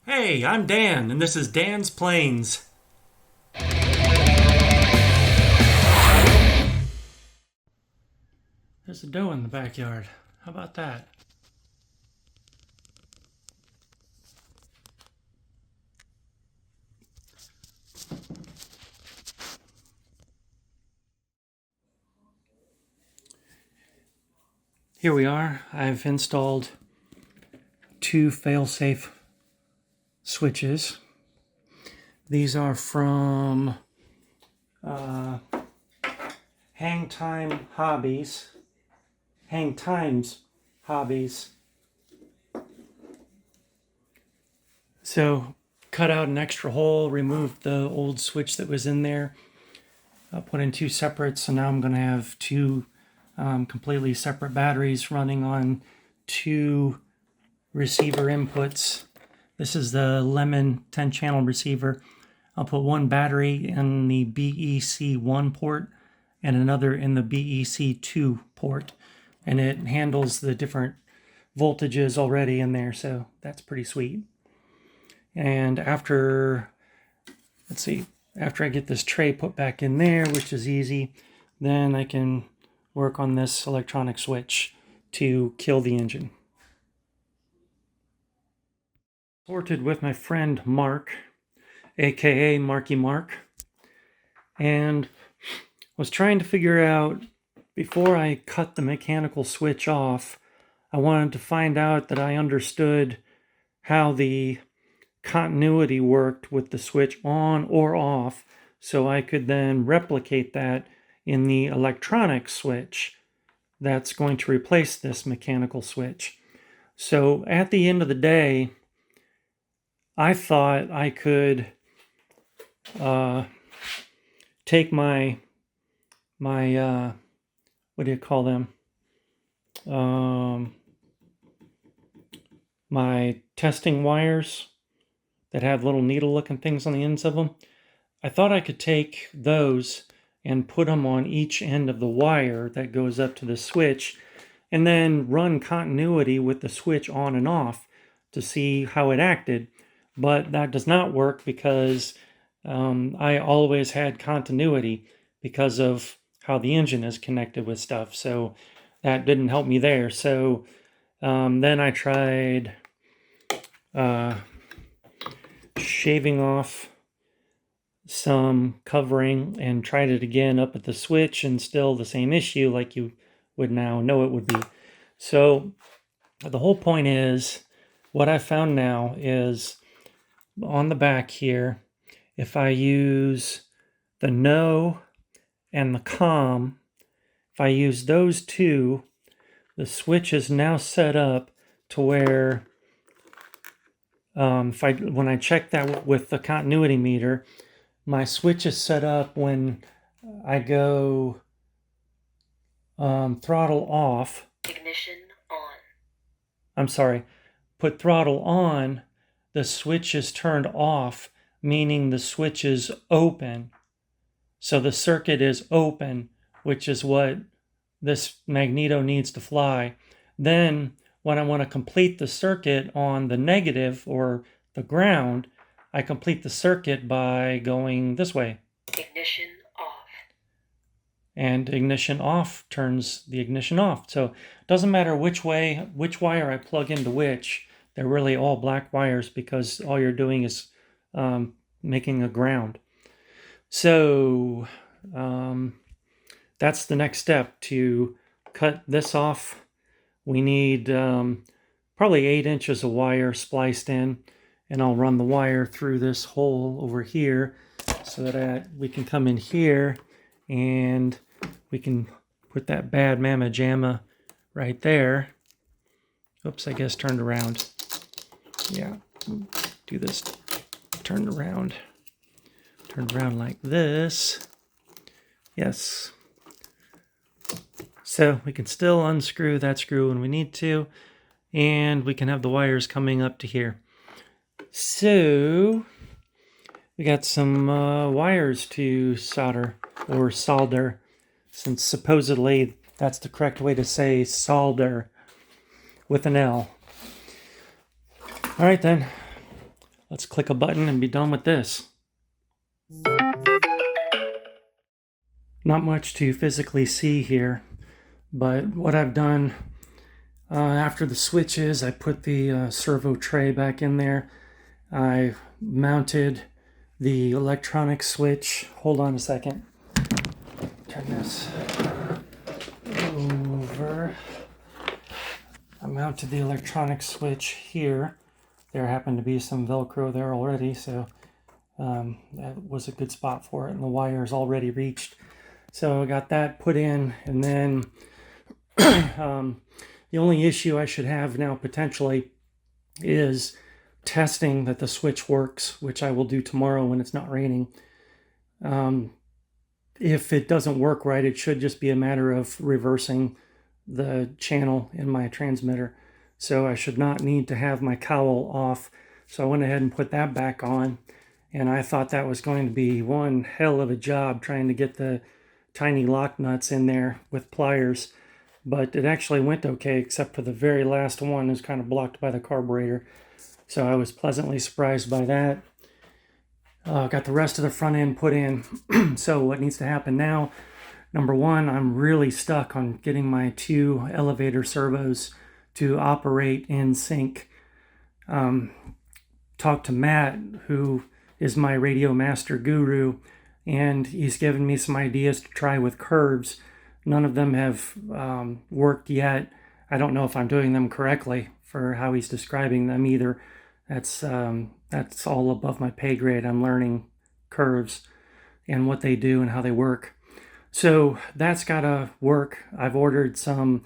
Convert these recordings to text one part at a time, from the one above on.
Hey, I'm Dan, and this is Dan's Plains. There's a doe in the backyard. How about that? Here we are. I've installed two fail-safe switches. These are from Hang Times Hobbies. So, cut out an extra hole, removed the old switch that was in there, put in two separates, so now I'm going to have two completely separate batteries running on two receiver inputs. This is the Lemon 10-channel receiver. I'll put one battery in the BEC1 port and another in the BEC2 port, and it handles the different voltages already in there, so that's pretty sweet. And after I get this tray put back in there, which is easy, then I can work on this electronic switch to kill the engine. Sorted with my friend Mark, aka Marky Mark, and was trying to figure out, before I cut the mechanical switch off, I wanted to find out that I understood how the continuity worked with the switch on or off, so I could then replicate that in the electronic switch that's going to replace this mechanical switch. So at the end of the day, I thought I could take my what do you call them? My testing wires that have little needle-looking things on the ends of them. I thought I could take those and put them on each end of the wire that goes up to the switch, and then run continuity with the switch on and off to see how it acted. But that does not work because I always had continuity because of how the engine is connected with stuff. So that didn't help me there. So then I tried shaving off some covering and tried it again up at the switch, and still the same issue, like you would now know it would be. So the whole point is, what I found now is on the back here, if I use the no and the com, if I use those two, the switch is now set up to where when I check that with the continuity meter, my switch is set up when I go throttle off. Ignition on. I'm sorry, put throttle on, the switch is turned off, meaning the switch is open. So the circuit is open, which is what this magneto needs to fly. Then when I want to complete the circuit on the negative or the ground, I complete the circuit by going this way. Ignition off. And ignition off turns the ignition off. So it doesn't matter which wire I plug into which. They're really all black wires because all you're doing is making a ground. So that's the next step. To cut this off, we need probably 8 inches of wire spliced in, and I'll run the wire through this hole over here so that we can come in here and we can put that bad mamma jamma right there. Oops, I guess turned around. Yeah, do this turned around. Turned around like this. Yes. So we can still unscrew that screw when we need to, and we can have the wires coming up to here. So we got some wires to solder, since supposedly that's the correct way to say solder with an L. All right then, let's click a button and be done with this. Not much to physically see here, but what I've done after the switches, I put the servo tray back in there. I mounted the electronic switch. Hold on a second. Turn this over. I mounted the electronic switch here. There happened to be some Velcro there already, so that was a good spot for it, and the wires already reached. So I got that put in, and then the only issue I should have now potentially is testing that the switch works, which I will do tomorrow when it's not raining. If it doesn't work right, it should just be a matter of reversing the channel in my transmitter. So I should not need to have my cowl off. So I went ahead and put that back on. And I thought that was going to be one hell of a job trying to get the tiny lock nuts in there with pliers. But it actually went okay, except for the very last one is kind of blocked by the carburetor. So I was pleasantly surprised by that. Got the rest of the front end put in. So what needs to happen now, number one, I'm really stuck on getting my 2 elevator servos to operate in sync. Talked to Matt, who is my radio master guru, and he's given me some ideas to try with curves. None of them have worked yet. I don't know if I'm doing them correctly for how he's describing them either. That's all above my pay grade. I'm learning curves and what they do and how they work. So that's got to work. I've ordered some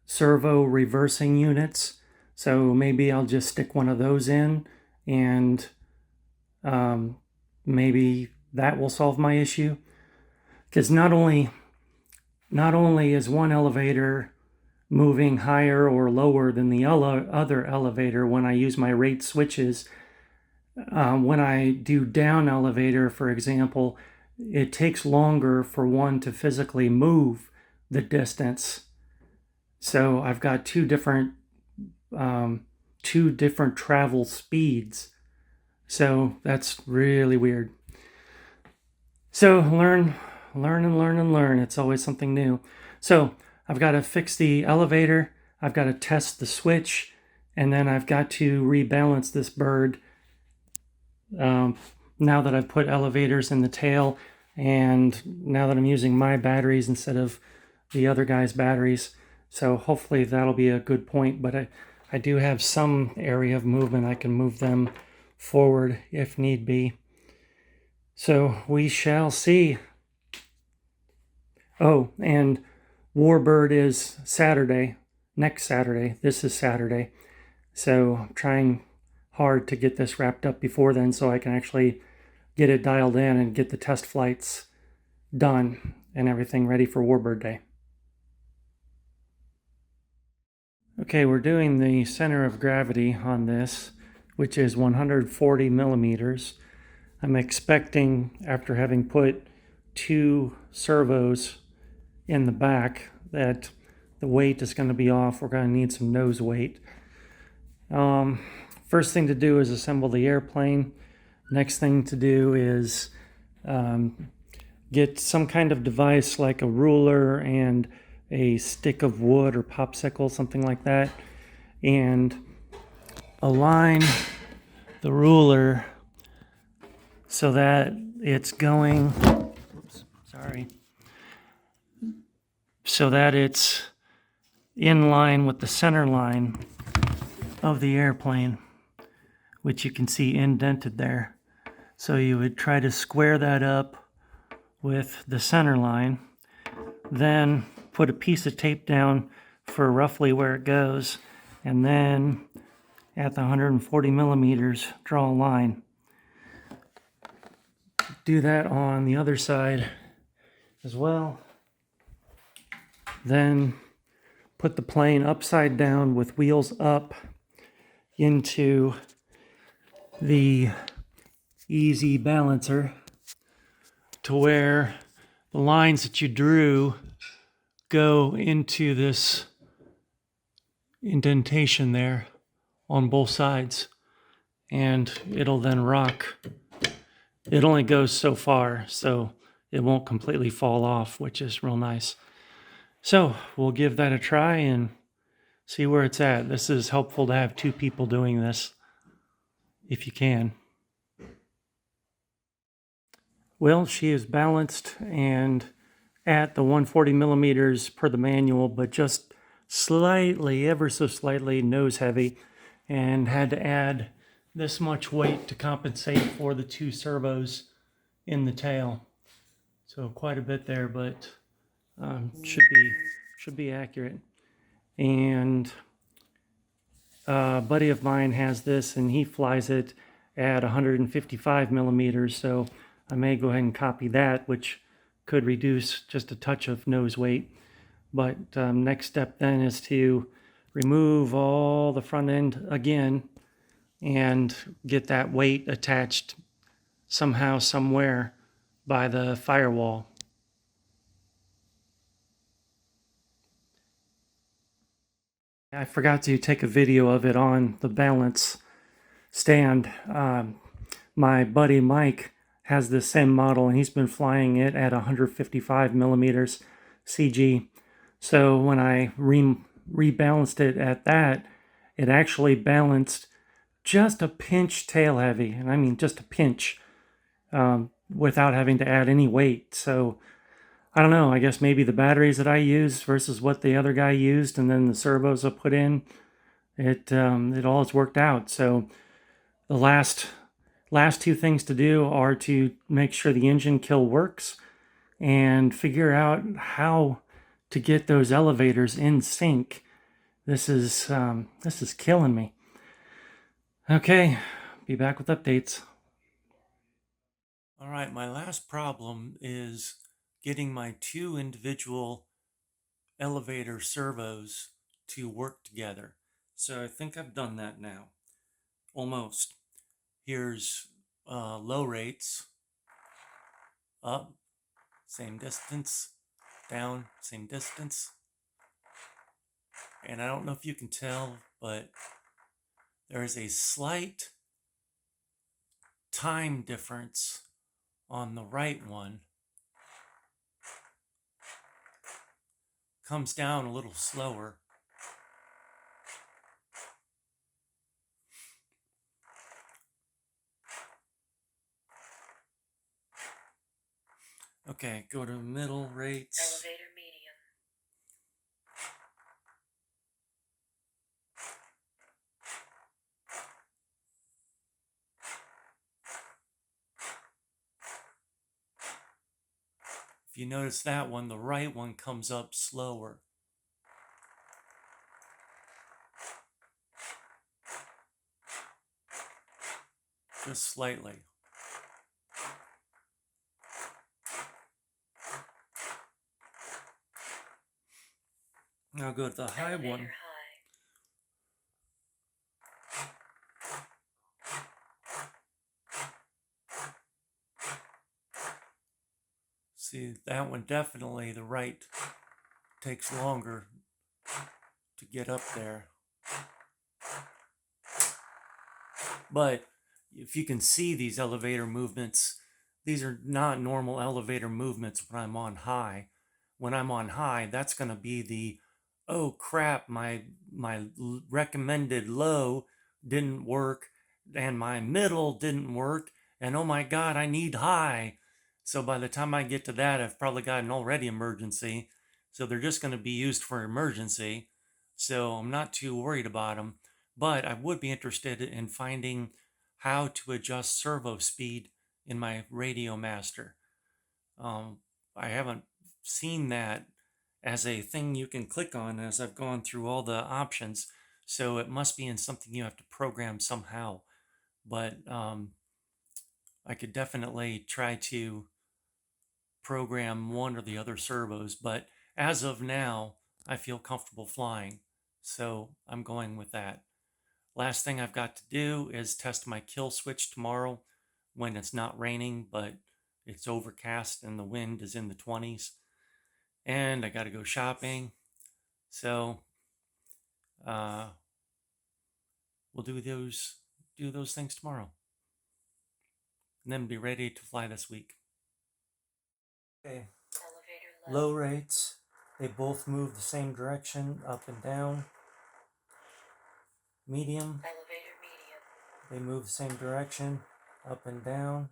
servo reversing units. So maybe I'll just stick one of those in, and maybe that will solve my issue. Because not only is one elevator moving higher or lower than the other elevator when I use my rate switches, when I do down elevator, for example, it takes longer for one to physically move the distance. So I've got two different travel speeds. So that's really weird. So learn. It's always something new. So I've got to fix the elevator. I've got to test the switch, and then I've got to rebalance this bird. Now that I've put elevators in the tail, and now that I'm using my batteries instead of the other guy's batteries. So hopefully that'll be a good point, but I do have some area of movement. I can move them forward if need be. So we shall see. Oh, and Warbird is Saturday, next Saturday. This is Saturday. So I'm trying hard to get this wrapped up before then so I can actually get it dialed in and get the test flights done and everything ready for Warbird Day. Okay, we're doing the center of gravity on this, which is 140 millimeters. I'm expecting, after having put 2 servos in the back, that the weight is going to be off. We're going to need some nose weight. First thing to do is assemble the airplane. Next thing to do is get some kind of device like a ruler and a stick of wood or popsicle, something like that, and align the ruler so that it's going, so that it's in line with the center line of the airplane, which you can see indented there. So you would try to square that up with the center line, then put a piece of tape down for roughly where it goes, and then at the 140 millimeters, draw a line. Do that on the other side as well. Then put the plane upside down with wheels up into the easy balancer to where the lines that you drew go into this indentation there on both sides. and it'll then rock. It only goes so far, so it won't completely fall off, which is real nice. So we'll give that a try and see where it's at. This is helpful to have two people doing this, if you can. Well, she is balanced and at the 140 millimeters per the manual, but just slightly, ever so slightly, nose heavy, and had to add this much weight to compensate for the two servos in the tail. So quite a bit there, but should be accurate. And a buddy of mine has this, and he flies it at 155 millimeters. So I may go ahead and copy that, which could reduce just a touch of nose weight. But next step then is to remove all the front end again and get that weight attached somehow, somewhere by the firewall. I forgot to take a video of it on the balance stand. My buddy Mike has the same model, and he's been flying it at 155 millimeters CG. So when I rebalanced it at that, it actually balanced just a pinch tail heavy, and I mean just a pinch, without having to add any weight. So I don't know, I guess maybe the batteries that I use versus what the other guy used, and then the servos I put in, it all has worked out. So the last two things to do are to make sure the engine kill works and figure out how to get those elevators in sync. This is killing me. Okay, be back with updates. All right, my last problem is getting my two individual elevator servos to work together. So I think I've done that now, almost. Here's low rates, up, same distance, down, same distance. And I don't know if you can tell, but there is a slight time difference on the right one. Comes down a little slower. Okay, go to middle rates. Elevator medium. If you notice that one, the right one comes up slower. Just slightly. Now go to the high Elevator one. high. See, that one definitely, the right takes longer to get up there. But if you can see these elevator movements, these are not normal elevator movements when I'm on high. When I'm on high, that's going to be the, oh crap, my recommended low didn't work, and my middle didn't work, and oh my God, I need high. So by the time I get to that, I've probably got an already emergency. So they're just going to be used for emergency. So I'm not too worried about them. But I would be interested in finding how to adjust servo speed in my Radio Master. I haven't seen that as a thing you can click on as I've gone through all the options. So it must be in something you have to program somehow. But I could definitely try to program one or the other servos. But as of now, I feel comfortable flying. So I'm going with that. Last thing I've got to do is test my kill switch tomorrow when it's not raining, but it's overcast and the wind is in the 20s. And I got to go shopping. So we'll do those do those things tomorrow. And then be ready to fly this week. Okay. Elevator Low rates, they both move the same direction, up and down. Medium, Elevator medium. they move the same direction, up and down.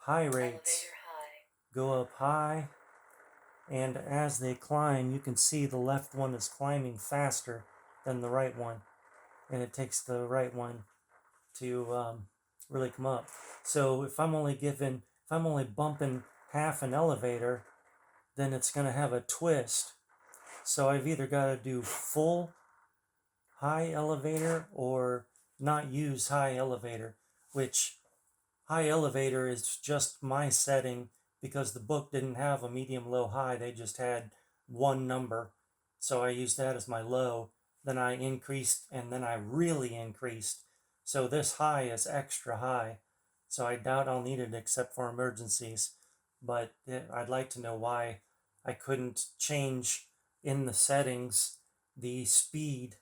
High rates Elevator high. go up high, and as they climb, you can see the left one is climbing faster than the right one, and it takes the right one to really come up. So if I'm only bumping half an elevator, then it's going to have a twist. So I've either got to do full high elevator or not use high elevator, which high elevator is just my setting because the book didn't have a medium, low, high. They just had one number. So I used that as my low. Then I increased, and then I really increased. So this high is extra high. So I doubt I'll need it except for emergencies. But I'd like to know why I couldn't change in the settings the speed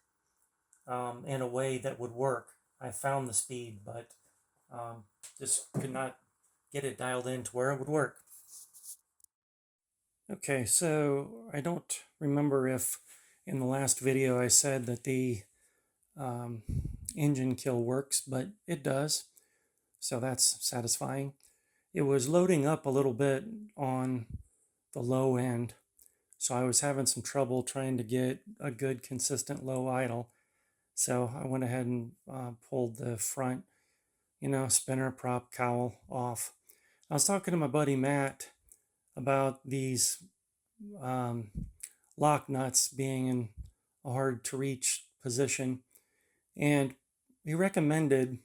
in a way that would work. I found the speed, but just could not get it dialed in to where it would work. Okay, so I don't remember if in the last video I said that the engine kill works, but it does, so that's satisfying. It was loading up a little bit on the low end, so I was having some trouble trying to get a good consistent low idle. So I went ahead and pulled the front, spinner prop cowl off. I was talking to my buddy Matt about these lock nuts being in a hard to reach position, and he recommended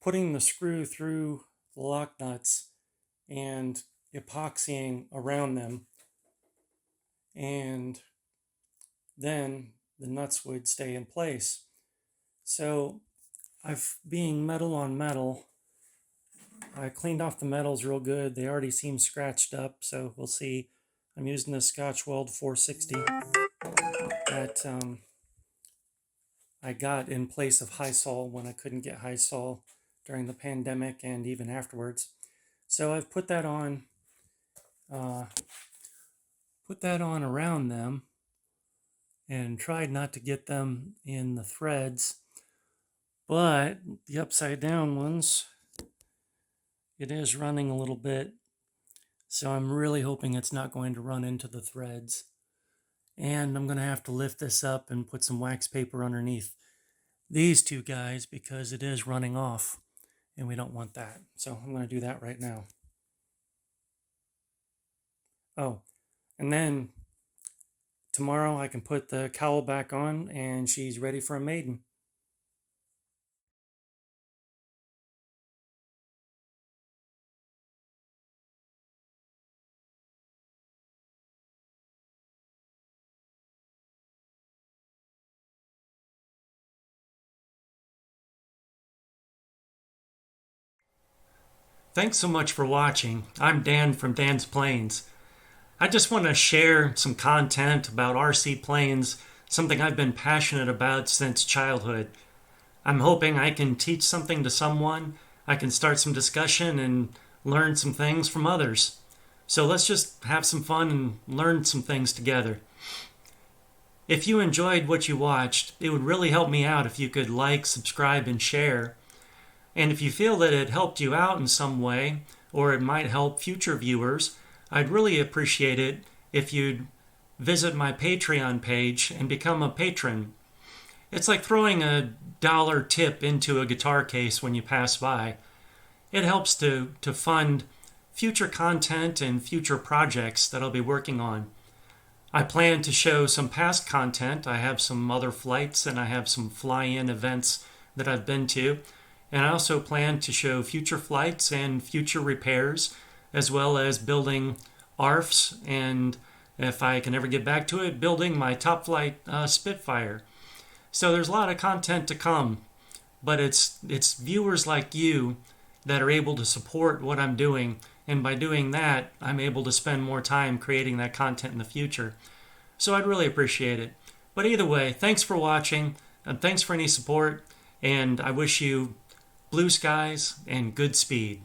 putting the screw through the lock nuts and epoxying around them, and then the nuts would stay in place. So being metal on metal, I cleaned off the metals real good. They already seem scratched up, so we'll see. I'm using the Scotch Weld 460 that I got in place of Hysol when I couldn't get Hysol during the pandemic and even afterwards. So I've put that on around them and tried not to get them in the threads, but the upside down ones, it is running a little bit, so I'm really hoping it's not going to run into the threads. And I'm going to have to lift this up and put some wax paper underneath these two guys because it is running off and we don't want that. So I'm going to do that right now. Oh, and then tomorrow I can put the cowl back on and she's ready for a maiden. Thanks so much for watching. I'm Dan from Dan's Planes. I just want to share some content about RC planes, something I've been passionate about since childhood. I'm hoping I can teach something to someone, I can start some discussion and learn some things from others. So let's just have some fun and learn some things together. If you enjoyed what you watched, it would really help me out if you could like, subscribe, and share. And if you feel that it helped you out in some way, or it might help future viewers, I'd really appreciate it if you'd visit my Patreon page and become a patron. It's like throwing a $1 tip into a guitar case when you pass by. It helps to fund future content and future projects that I'll be working on. I plan to show some past content. I have some other flights and I have some fly-in events that I've been to. And I also plan to show future flights and future repairs, as well as building ARFs, and if I can ever get back to it, building my top flight Spitfire. So there's a lot of content to come, but it's viewers like you that are able to support what I'm doing, and by doing that, I'm able to spend more time creating that content in the future. So I'd really appreciate it. But either way, thanks for watching, and thanks for any support. And I wish you blue skies and good speed.